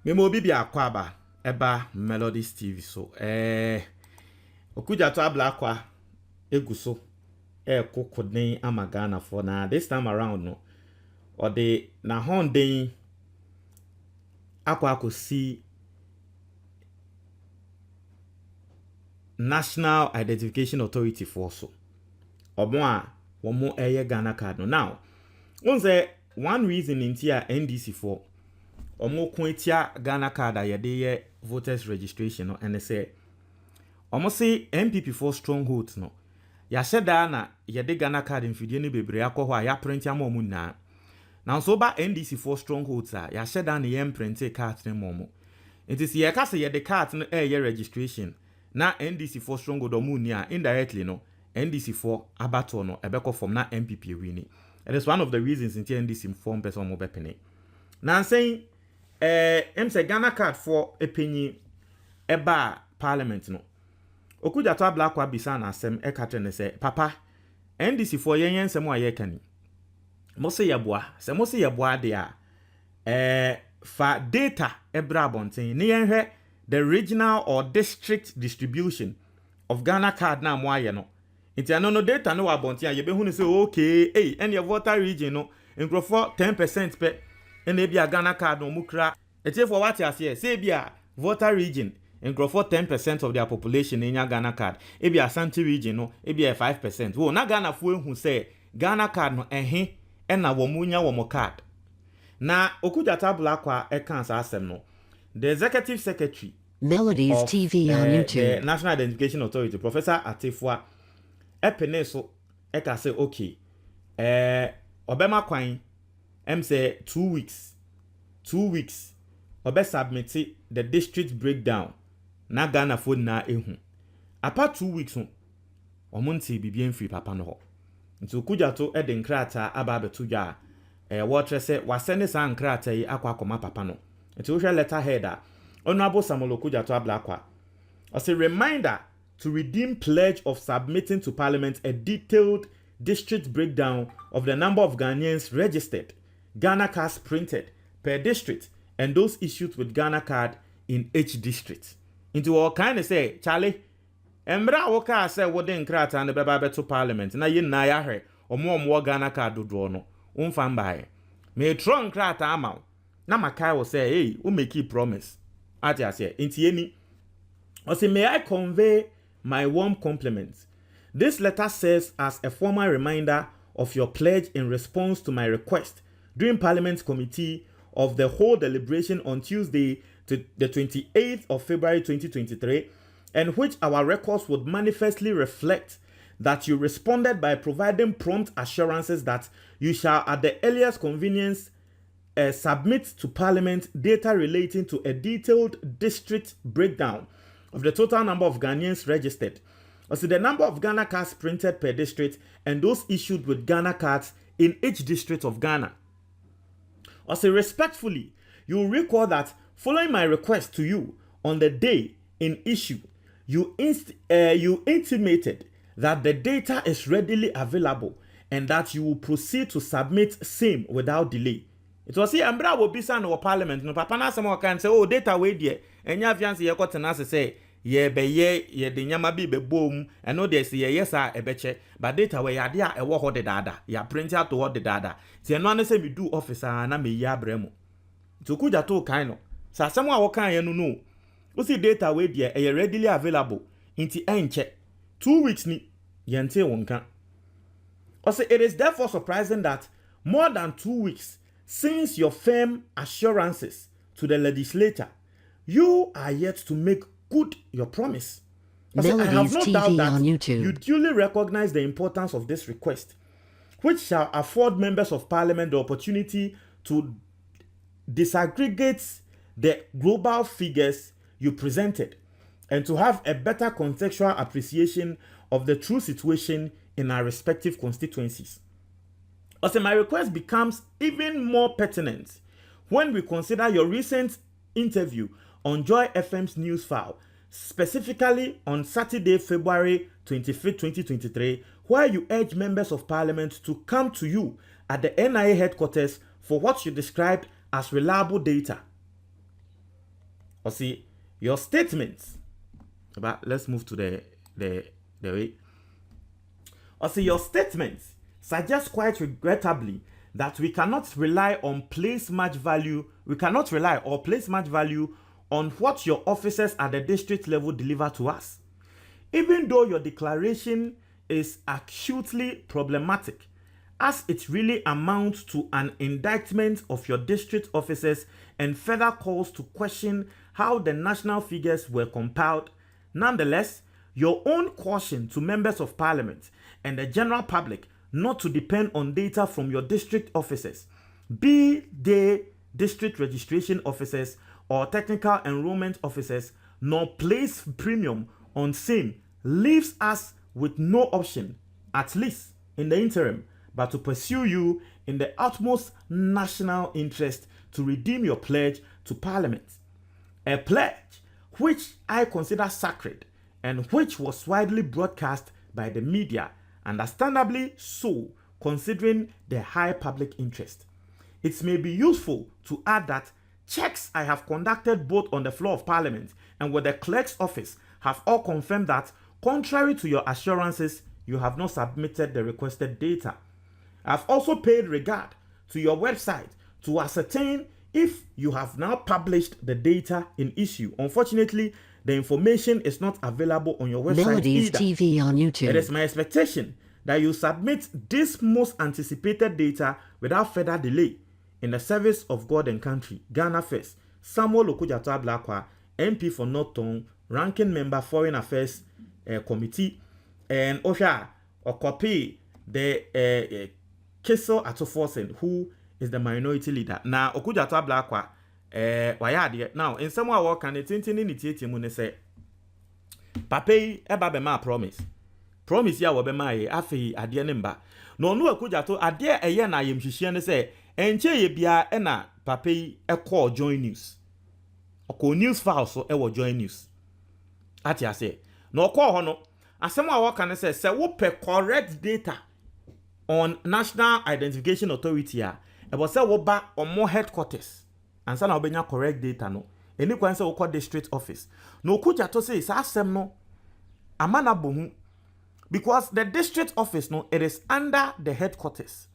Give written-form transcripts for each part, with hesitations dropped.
Memo bibi akwaba eba Melodies TV so Okudzeto Ablakwa eguso kokodin amagana for na this time around no or the na hondin akwa akosi National Identification Authority for so omo a womo Ghana card no now one reason in tia NDC for omo kwetia Ghana card ye voters registration no and say omo say MPP for strongholds no ya sheda na yede Ghana card mfidie ne bebre akọ ya print am omu na now so ba NDC for strongholds a ya sheda na ye print card ne momo it is ye ka say yede card no ye registration na NDC for stronghold omu ni a indirectly no NDC for abato no ebeko from na MPP wini. It is one of the reasons in NDC inform person mo bepene now saying say Ghana card for a penny eba parliament no Okudzeto Ablakwa bisa na asem ekatene say papa NDC for yen nsem a yekani mo se yeboa se mo se yeboa de a fa data ebra bonten ne yenhwe the regional or district distribution of Ghana card na mo aye no nti ano no data no wa bonten a yebehunu say okay any voter region no nkrofo 10% pe ene bia Ghana card no mukra eti for what ase say bia voter region nkrofo 10% of their population in Ghana card e bia Ashanti region no e bia 5% wo na Ghana fo ehu say Ghana card no na wo munya wo card na Okudzeto Ablakwa kan sa asem no the executive secretary Melodies TV on YouTube, the National Identification Authority Professor Atefua epene so ka say okay obema kwan say 2 weeks obe submit the district breakdown na Ghana phone na ehu apart 2 weeks omonti bibia mfiri papa no ho nti Okudzeto de nkrata aba beto dwa water say wasene sa nkrata yi akwa akoma papa no nti wo hwe letter header Honorable Samuel Okudzeto Ablakwa as a reminder to redeem pledge of submitting to Parliament a detailed district breakdown of the number of Ghanaians registered, Ghana cards printed per district, and those issued with Ghana card in each district. Into all kind of say, Charlie, Embra woka say wooden krata and the beba to Parliament, na yin na ya he, or more Ghana card do draw no, unfambaye. May tron krata amount. Na makai will say, hey, we make you promise. Ati say, inti I say, may I convey my warm compliments. This letter serves as a formal reminder of your pledge in response to my request during Parliament's committee of the whole deliberation on Tuesday, to the 28th of February 2023, and which our records would manifestly reflect that you responded by providing prompt assurances that you shall at the earliest convenience submit to Parliament data relating to a detailed district breakdown of the total number of Ghanaians registered, also the number of Ghana cards printed per district and those issued with Ghana cards in each district of Ghana. Also respectfully, you will recall that following my request to you on the day in issue, you intimated that the data is readily available and that you will proceed to submit same without delay. It was here Ambra will be son of Parliament. No papa na some can say, oh, data way dear, and ya fiancé ye got an say, ye be ye de nyama be boom, and no they say yes, I beche, but data way ya dia a walk the data, ya print out to what the data. See, no say we do officer and I me ya bremo. To Okudzeto kind so someone what can you know? We see data way dear, a readily available into enche 2 weeks ni yente wonka. Also, it is therefore surprising that more than 2 weeks since your firm assurances to the legislature, you are yet to make good your promise. I have no doubt that you duly recognize the importance of this request, which shall afford members of Parliament the opportunity to disaggregate the global figures you presented and to have a better contextual appreciation of the true situation in our respective constituencies. Also, my request becomes even more pertinent when we consider your recent interview on Joy FM's news file, specifically on Saturday, February 25th, 2023, where you urge members of Parliament to come to you at the NIA headquarters for what you described as reliable data. Or see your statements. But let's move to the way. Or see your statements suggest quite regrettably that we cannot rely on place much value. We cannot rely or place much value on what your officers at the district level deliver to us. Even though your declaration is acutely problematic, as it really amounts to an indictment of your district officers and further calls to question how the national figures were compiled, nonetheless, your own caution to members of parliament and the general public not to depend on data from your district officers, be they district registration officers or technical enrollment officers, nor place premium on same, leaves us with no option, at least in the interim, but to pursue you in the utmost national interest to redeem your pledge to Parliament. A pledge which I consider sacred and which was widely broadcast by the media, understandably so, considering the high public interest. It may be useful to add that checks I have conducted both on the floor of Parliament and with the clerk's office have all confirmed that, contrary to your assurances, you have not submitted the requested data. I have also paid regard to your website to ascertain if you have now published the data in issue. Unfortunately, the information is not available on your website Melodies either. TV on YouTube. It is my expectation that you submit this most anticipated data without further delay in the service of God and country. Ghana First. Samuel Okudzeto Ablakwa, MP for North Tongue, ranking member Foreign Affairs Committee, and Osha Okopi, the Kiso Atoforsen, who is the minority leader. Now, Okudzeto Ablakwa, wayade. Now, in some way, can the tintini nitieti mu ne say, Pape eba bema promise. Promise ya wabema ye afi adie nemba. No no Okudzeto adie eye na yemhihie ne say, enche ye bia e na Pape call join news. Oko news file so e wo join news. Ati ase. No call ho no. Asem a wo kan say wo pe correct data on National Identification Authority a e bo say wo ba omo headquarters. Ansa na obenya correct data no. Eni kwan say wo call district office. No Okudzeto say sa asem no amana bohu because the district office no it is under the headquarters.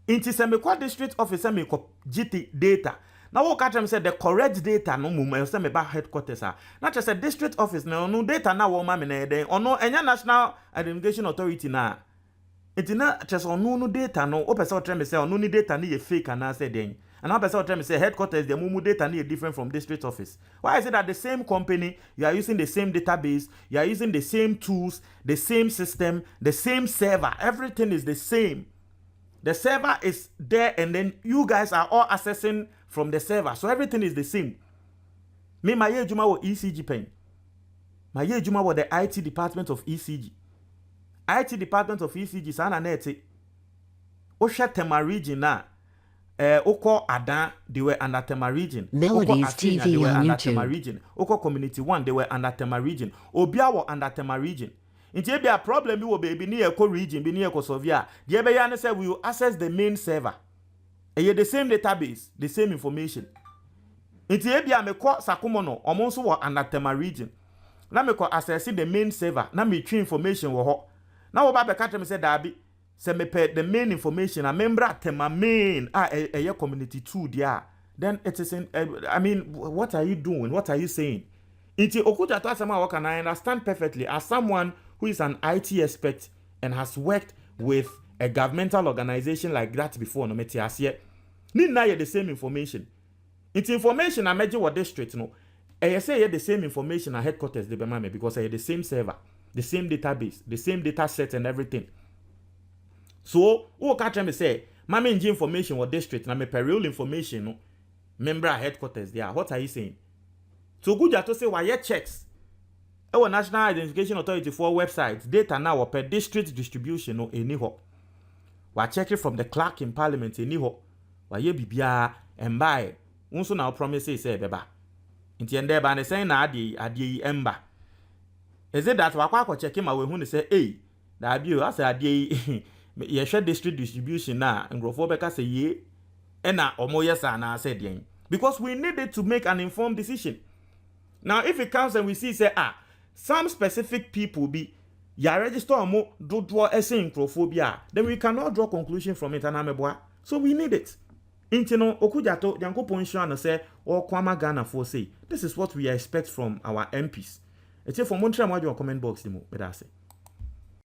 Inti se me kwa district office me ko GT data. Now what catch say the correct data no mum say me ba headquarters a. Na just say district office no data na wo ma me na den. Ono enya National Identification Authority na. Inti na just ono data no o pese o tell me say ono ni data ni ye fake and say den. And now person tell me say headquarters the mumu data ni different from district office. Why is it that the same company, you are using the same database, you are using the same tools, the same system, the same server, everything is the same. The server is there and then you guys are all accessing from the server. So everything is the same. Me my juma wo ECG pen. My juma wo the IT department of ECG. IT department of ECG sana nete. Osha Tema region na. Oko Adan, they were under Tema region. Melodies Athena, TV they were on under YouTube. Tema region. Oko Community 1, they were under Tema region. Obia were under Tema region. Inti be a problem you will be near Eko region, be near Kosovia. The Ebeyan said we will access the main server. And yet the same database, the same information. Inti be a meko Sakumono, almost were under Tema region. Na meko accessing the main server. Na me tree information were hot. Now Oba Bekatemi said Dabi. Se me pe the main information, a member Tema main, a community 2 there. Then it is in, I mean, what are you doing? What are you saying? Inti Okudzeto asema waka na I understand perfectly as someone who is an IT expert and has worked with a governmental organization like that before. No meti asye. Ni na ye the same information. Inti information a meje wa district no. I say the same information at headquarters de bemame because I the same server, the same database, the same data set and everything. So, who catch me say, Mama Inji information or district, na me real information, no, member headquarters there. What are you saying? So, good to say, why yet checks? Our National Identification Authority for websites, data now per district distribution, no, anyhow. We check it from the clerk in parliament, anyhow. Why ye bibia and buy. Unso now promises say, beba. Intiende ba ne say na adi emba. Is it that wakwa check him away when say, hey, that be you, I say adi. Ye share district distribution na ngrofo beka say ye na omo yes na said yen because we need it to make an informed decision. Now, if it comes and we see, say, some specific people be, ya register mo do draw microphobia, then we cannot draw conclusion from it, and so we need it. Intino Okudzeto Janko Ponshano say, or Kwama Ghana for say, this is what we expect from our MPs. It's here for Montreal, comment box, but I say.